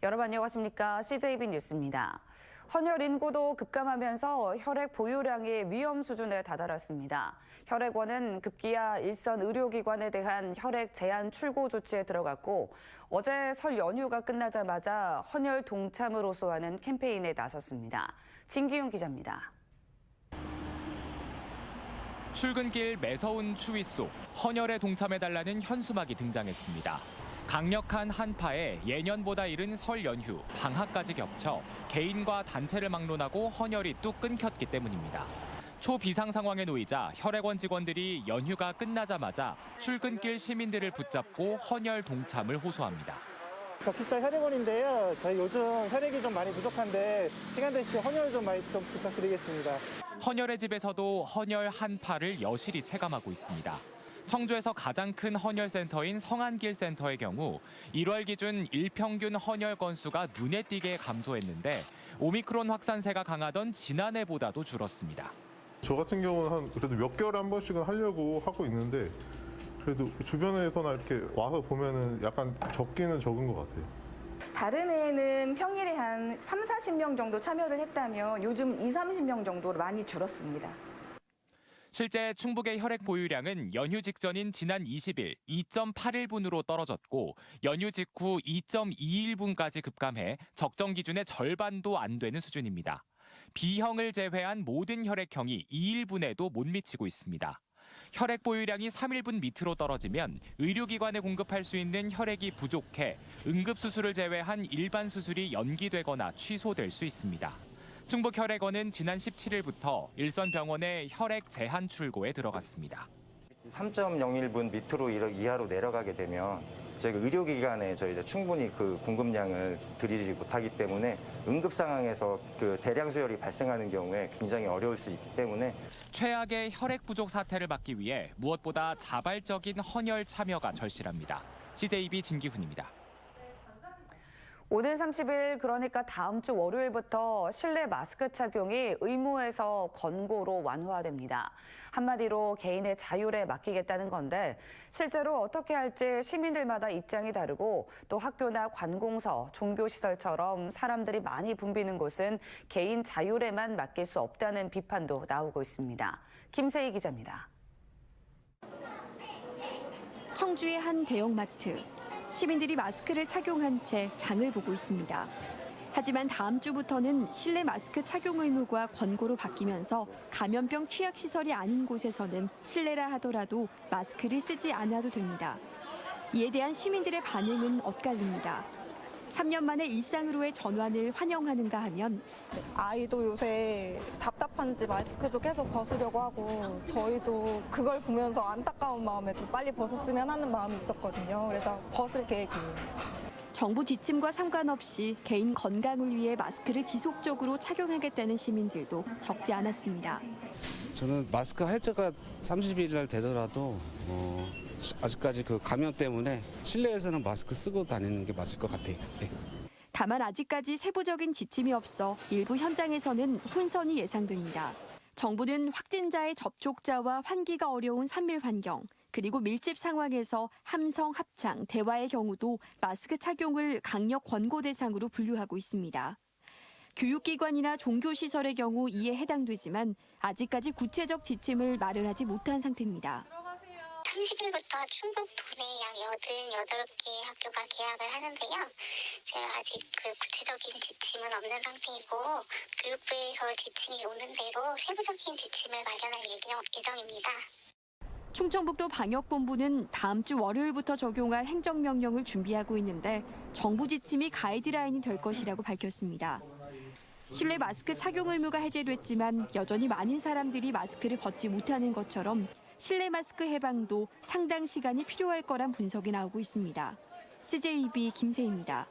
여러분 안녕하십니까? CJB 뉴스입니다. 헌혈 인구도 급감하면서 혈액 보유량이 위험 수준에 다다랐습니다. 혈액원은 급기야 일선 의료기관에 대한 혈액 제한 출고 조치에 들어갔고 어제 설 연휴가 끝나자마자 헌혈 동참을 호소하는 캠페인에 나섰습니다. 진기훈 기자입니다. 출근길 매서운 추위 속 헌혈에 동참해달라는 현수막이 등장했습니다. 강력한 한파에 예년보다 이른 설 연휴, 방학까지 겹쳐 개인과 단체를 막론하고 헌혈이 뚝 끊겼기 때문입니다. 초비상 상황에 놓이자 혈액원 직원들이 연휴가 끝나자마자 출근길 시민들을 붙잡고 헌혈 동참을 호소합니다. 적십자 혈액원인데요. 저희 요즘 혈액이 좀 많이 부족한데 시간 되실 때 헌혈 좀 많이 좀 부탁드리겠습니다. 헌혈의 집에서도 헌혈 한파를 여실히 체감하고 있습니다. 청주에서 가장 큰 헌혈센터인 성안길 센터의 경우 1월 기준 일평균 헌혈 건수가 눈에 띄게 감소했는데 오미크론 확산세가 강하던 지난해보다도 줄었습니다. 저 같은 경우는 그래도 몇 개월에 한 번씩은 하려고 하고 있는데 그래도 주변에서나 이렇게 와서 보면은 약간 적기는 적은 것 같아요. 다른 해에는 평일에 한 3, 40명 정도 참여를 했다면 요즘 2, 30명 정도로 많이 줄었습니다. 실제 충북의 혈액 보유량은 연휴 직전인 지난 20일 2.81분으로 떨어졌고 연휴 직후 2.21분까지 급감해 적정 기준의 절반도 안 되는 수준입니다. B형을 제외한 모든 혈액형이 2일분에도 못 미치고 있습니다. 혈액 보유량이 3일분 밑으로 떨어지면 의료기관에 공급할 수 있는 혈액이 부족해 응급수술을 제외한 일반 수술이 연기되거나 취소될 수 있습니다. 충북혈액원은 지난 17일부터 일선 병원에 혈액 제한 출고에 들어갔습니다. 3.01분 밑으로 이하로 내려가게 되면 저희가 의료기관에 저희 충분히 그 공급량을 드리지 못하기 때문에 응급 상황에서 그 대량 수혈이 발생하는 경우에 굉장히 어려울 수 있기 때문에 최악의 혈액 부족 사태를 막기 위해 무엇보다 자발적인 헌혈 참여가 절실합니다. CJB 진기훈입니다. 오늘 30일 그러니까 다음 주 월요일부터 실내 마스크 착용이 의무에서 권고로 완화됩니다. 한마디로 개인의 자율에 맡기겠다는 건데 실제로 어떻게 할지 시민들마다 입장이 다르고 또 학교나 관공서, 종교시설처럼 사람들이 많이 붐비는 곳은 개인 자율에만 맡길 수 없다는 비판도 나오고 있습니다. 김세희 기자입니다. 청주의 한 대형마트. 시민들이 마스크를 착용한 채 장을 보고 있습니다. 하지만 다음 주부터는 실내 마스크 착용 의무가 권고로 바뀌면서 감염병 취약시설이 아닌 곳에서는 실내라 하더라도 마스크를 쓰지 않아도 됩니다. 이에 대한 시민들의 반응은 엇갈립니다. 3년 만에 일상으로의 전환을 환영하는가 하면 아이도 요새 답답한지 마스크도 계속 벗으려고 하고 저희도 그걸 보면서 안타까운 마음에 좀 빨리 벗었으면 하는 마음이 있었거든요. 그래서 벗을 계획이에요. 정부 지침과 상관없이 개인 건강을 위해 마스크를 지속적으로 착용하겠다는 시민들도 적지 않았습니다. 저는 마스크 할자가 30일 날 되더라도 아직까지 그 감염 때문에 실내에서는 마스크 쓰고 다니는 게 맞을 것 같아요. 네. 다만 아직까지 세부적인 지침이 없어 일부 현장에서는 혼선이 예상됩니다. 정부는 확진자의 접촉자와 환기가 어려운 산밀 환경, 그리고 밀집 상황에서 함성, 합창, 대화의 경우도 마스크 착용을 강력 권고 대상으로 분류하고 있습니다. 교육기관이나 종교시설의 경우 이에 해당되지만 아직까지 구체적 지침을 마련하지 못한 상태입니다. 30일부터 충북 도내 약 88개 학교가 개학을 하는데요. 제가 아직 그 구체적인 지침은 없는 상태이고 교육부에서 지침이 오는 대로 세부적인 지침을 마련할 예정입니다. 충청북도 방역본부는 다음 주 월요일부터 적용할 행정명령을 준비하고 있는데 정부 지침이 가이드라인이 될 것이라고 밝혔습니다. 실내 마스크 착용 의무가 해제됐지만 여전히 많은 사람들이 마스크를 벗지 못하는 것처럼 실내 마스크 해방도 상당 시간이 필요할 거란 분석이 나오고 있습니다. CJB 김세희입니다.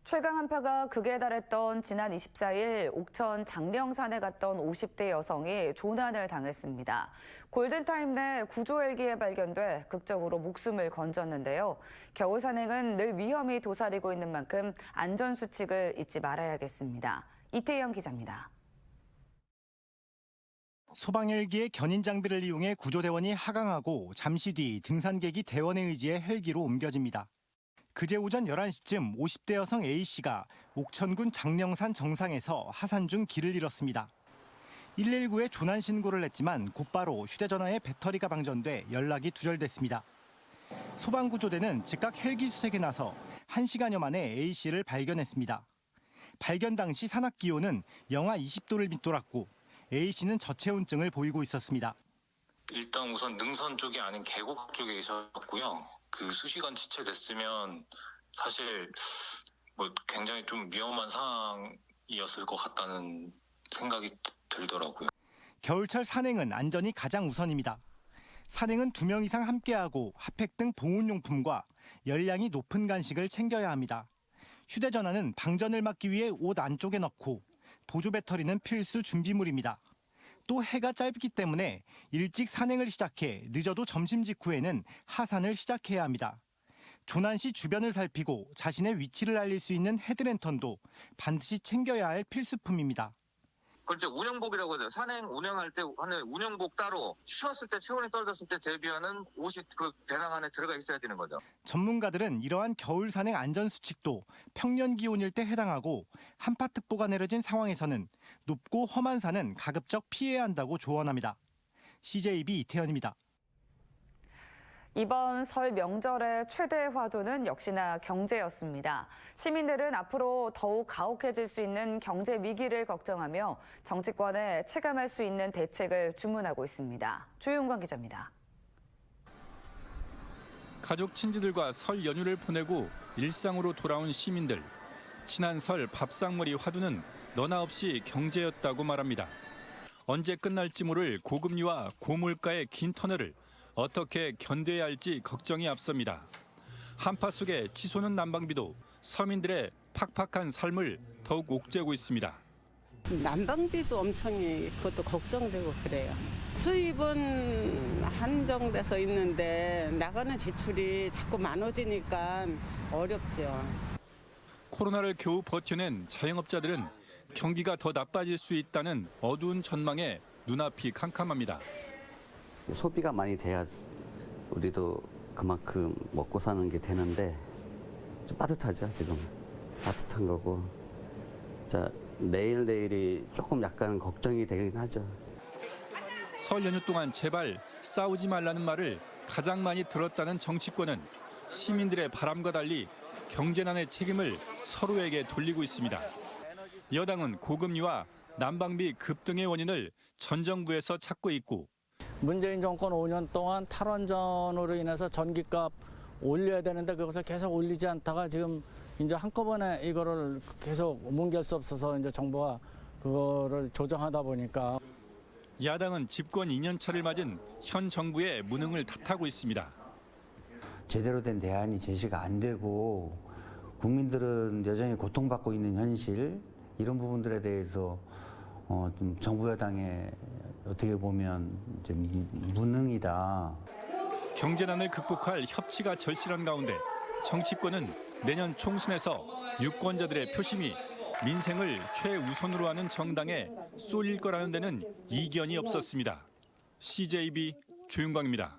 최강 한파가 극에 달했던 지난 24일 옥천 장령산에 갔던 50대 여성이 조난을 당했습니다. 골든타임 내 구조 헬기에 발견돼 극적으로 목숨을 건졌는데요. 겨울 산행은 늘 위험이 도사리고 있는 만큼 안전수칙을 잊지 말아야겠습니다. 이태영 기자입니다. 소방헬기의 견인 장비를 이용해 구조대원이 하강하고 잠시 뒤 등산객이 대원에 의지해 헬기로 옮겨집니다. 그제 오전 11시쯤 50대 여성 A씨가 옥천군 장령산 정상에서 하산 중 길을 잃었습니다. 119에 조난 신고를 했지만 곧바로 휴대전화의 배터리가 방전돼 연락이 두절됐습니다. 소방구조대는 즉각 헬기 수색에 나서 1시간여 만에 A씨를 발견했습니다. 발견 당시 산악 기온은 영하 20도를 밑돌았고 A씨는 저체온증을 보이고 있었습니다. 일단 우선 능선 쪽이 아닌 계곡 쪽에 계셨고요. 그 수시간 지체됐으면 사실 굉장히 좀 위험한 상황이었을 것 같다는 생각이 들더라고요. 겨울철 산행은 안전이 가장 우선입니다. 산행은 2명 이상 함께하고 핫팩 등 보온용품과 열량이 높은 간식을 챙겨야 합니다. 휴대전화는 방전을 막기 위해 옷 안쪽에 넣고 보조 배터리는 필수 준비물입니다. 또 해가 짧기 때문에 일찍 산행을 시작해 늦어도 점심 직후에는 하산을 시작해야 합니다. 조난 시 주변을 살피고 자신의 위치를 알릴 수 있는 헤드랜턴도 반드시 챙겨야 할 필수품입니다. 그렇죠. 운영복이라고 해요. 산행 운영할 때 하는 운영복 따로 추웠을 때 체온이 떨어졌을 때 대비하는 옷이 그 배낭 안에 들어가 있어야 되는 거죠. 전문가들은 이러한 겨울 산행 안전 수칙도 평년 기온일 때 해당하고 한파특보가 내려진 상황에서는 높고 험한 산은 가급적 피해야 한다고 조언합니다. CJB 이태현입니다. 이번 설 명절의 최대 화두는 역시나 경제였습니다. 시민들은 앞으로 더욱 가혹해질 수 있는 경제 위기를 걱정하며 정치권에 체감할 수 있는 대책을 주문하고 있습니다. 조용관 기자입니다. 가족 친지들과 설 연휴를 보내고 일상으로 돌아온 시민들. 지난 설 밥상머리 화두는 너나 없이 경제였다고 말합니다. 언제 끝날지 모를 고금리와 고물가의 긴 터널을 어떻게 견뎌야 할지 걱정이 앞섭니다. 한파 속에 치솟는 난방비도 서민들의 팍팍한 삶을 더욱 옥죄고 있습니다. 난방비도 엄청 그것도 걱정되고 그래요. 수입은 한정돼서 있는데 나가는 지출이 자꾸 많아지니까 어렵죠. 코로나를 겨우 버텨낸 자영업자들은 경기가 더 나빠질 수 있다는 어두운 전망에 눈앞이 캄캄합니다. 소비가 많이 돼야 우리도 그만큼 먹고 사는 게 되는데 좀 빠듯하죠, 지금. 빠듯한 거고. 자, 내일이 조금 약간 걱정이 되긴 하죠. 설 연휴 동안 제발 싸우지 말라는 말을 가장 많이 들었다는 정치권은 시민들의 바람과 달리 경제난의 책임을 서로에게 돌리고 있습니다. 여당은 고금리와 난방비 급등의 원인을 전 정부에서 찾고 있고 문재인 정권 5년 동안 탈원전으로 인해서 전기값 올려야 되는데 그것을 계속 올리지 않다가 지금 이제 한꺼번에 이거를 계속 뭉갤 수 없어서 이제 정부가 그거를 조정하다 보니까 야당은 집권 2년 차를 맞은 현 정부의 무능을 탓하고 있습니다. 제대로 된 대안이 제시가 안 되고 국민들은 여전히 고통받고 있는 현실 이런 부분들에 대해서 좀 정부 여당의 어떻게 보면 이제 무능이다. 경제난을 극복할 협치가 절실한 가운데 정치권은 내년 총선에서 유권자들의 표심이 민생을 최우선으로 하는 정당에 쏠릴 거라는 데는 이견이 없었습니다. CJB 조윤광입니다.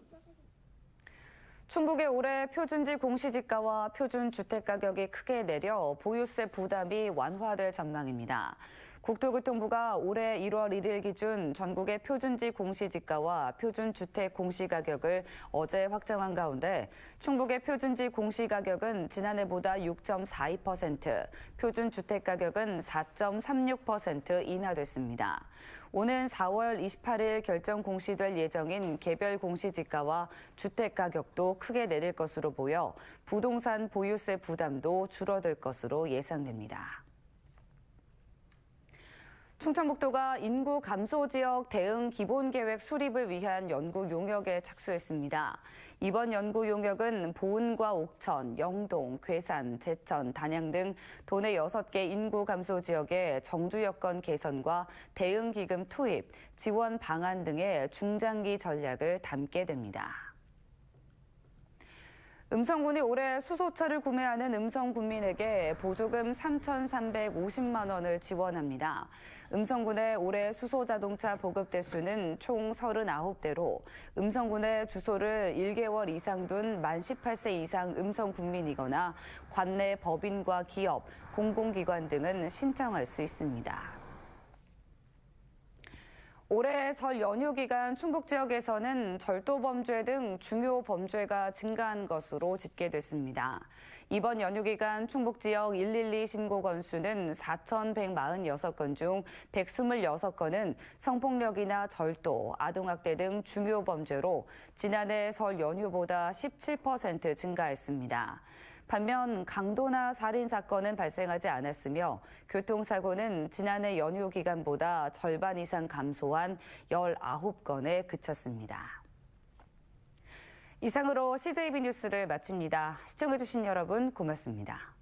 충북의 올해 표준지 공시지가와 표준주택 가격이 크게 내려 보유세 부담이 완화될 전망입니다. 국토교통부가 올해 1월 1일 기준 전국의 표준지 공시지가와 표준주택 공시가격을 어제 확정한 가운데 충북의 표준지 공시가격은 지난해보다 6.42%, 표준주택 가격은 4.36% 인하됐습니다. 오는 4월 28일 결정 공시될 예정인 개별 공시지가와 주택 가격도 크게 내릴 것으로 보여 부동산 보유세 부담도 줄어들 것으로 예상됩니다. 충청북도가 인구 감소 지역 대응 기본계획 수립을 위한 연구 용역에 착수했습니다. 이번 연구 용역은 보은과 옥천, 영동, 괴산, 제천, 단양 등 도내 6개 인구 감소 지역의 정주 여건 개선과 대응 기금 투입, 지원 방안 등의 중장기 전략을 담게 됩니다. 음성군이 올해 수소차를 구매하는 음성군민에게 보조금 3,350만 원을 지원합니다. 음성군의 올해 수소자동차 보급 대수는 총 39대로 음성군의 주소를 1개월 이상 둔 만 18세 이상 음성군민이거나 관내 법인과 기업, 공공기관 등은 신청할 수 있습니다. 올해 설 연휴 기간 충북 지역에서는 절도 범죄 등 중요 범죄가 증가한 것으로 집계됐습니다. 이번 연휴 기간 충북 지역 112 신고 건수는 4,146건 중 126건은 성폭력이나 절도, 아동학대 등 중요 범죄로 지난해 설 연휴보다 17% 증가했습니다. 반면 강도나 살인 사건은 발생하지 않았으며 교통사고는 지난해 연휴 기간보다 절반 이상 감소한 19건에 그쳤습니다. 이상으로 CJB 뉴스를 마칩니다. 시청해주신 여러분 고맙습니다.